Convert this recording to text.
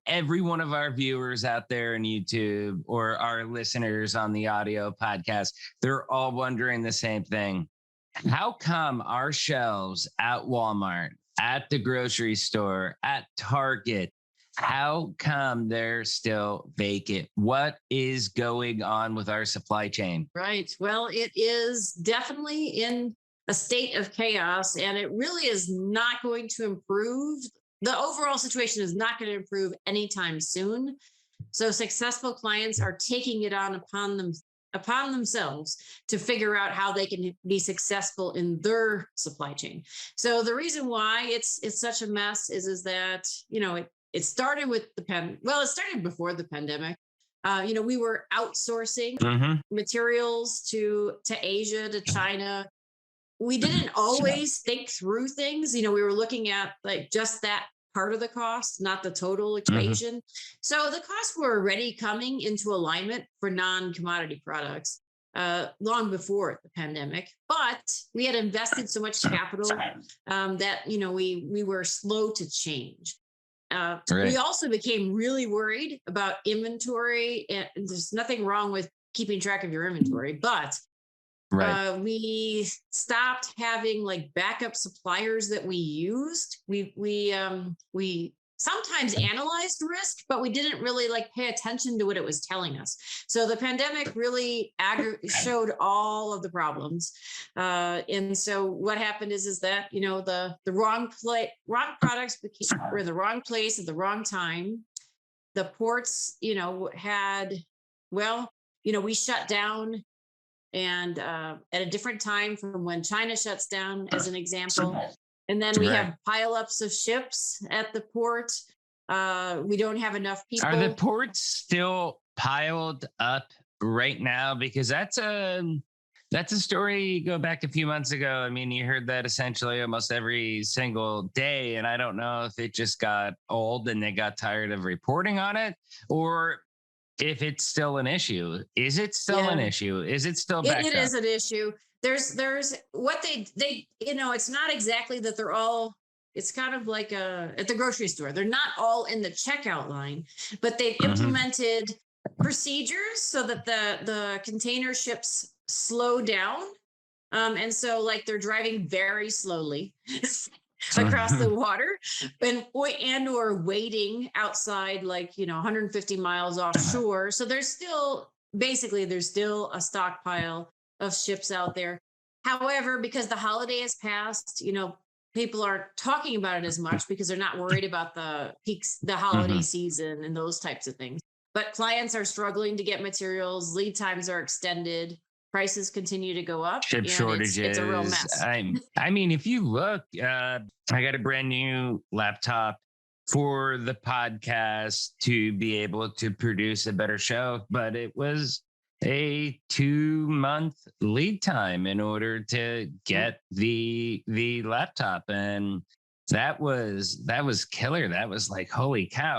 every one of our viewers out there in YouTube or our listeners on the audio podcast, they're all wondering the same thing. How come our shelves at Walmart, at the grocery store, at Target, how come they're still vacant? What is going on with our supply chain? Right. Well, it is definitely in a state of chaos, and it really is not going to improve. The overall situation is not going to improve anytime soon. So successful clients are taking it on upon themselves to figure out how they can be successful in their supply chain. So the reason why it's such a mess is that it started with it started before the pandemic. We were outsourcing Mhm. materials to Asia, to China. We didn't always think through things. We were looking at like just that part of the cost, not the total Mhm. equation. So the costs were already coming into alignment for non-commodity products long before the pandemic, but we had invested so much capital that we were slow to change. We Right. also became really worried about inventory, and there's nothing wrong with keeping track of your inventory, but Right. we stopped having like backup suppliers that we used. We sometimes analyzed risk, but we didn't really like pay attention to what it was telling us. So the pandemic really showed all of the problems, and so what happened is that the wrong products were in the wrong place at the wrong time. The ports, had well, we shut down and at a different time from when China shuts down, as an example. And then we Right. have pileups of ships at the port. We don't have enough Are the people. ports still piled up right now? Because that's a story you go back a few months ago. I mean, you heard that essentially almost every single day. And I don't know if it just got old and they got tired of reporting on it, or if it's still an issue. Is it still an Yeah, issue? Is it still it backed is up? an issue. There's what they it's not exactly that they're all. It's kind of like at the grocery store. They're not all in the checkout line, but they've Hmm. implemented procedures so that the container ships slow down. And so like they're driving very slowly across the Hmm. water and or waiting outside, like 150 miles offshore. So there's still a stockpile of ships out there. However, because the holiday has passed, people aren't talking about it as much because they're not worried about the peaks, the holiday Hmm. season and those types of things. But clients are struggling to get materials, lead times are extended, prices continue to go up, Chip and it's a real shortages. mess. I mean, if you look, I got a brand new laptop for the podcast to be able to produce a better show, but it was a 2 month lead time in order to Yeah. get the laptop, and that was killer. That was like, holy cow.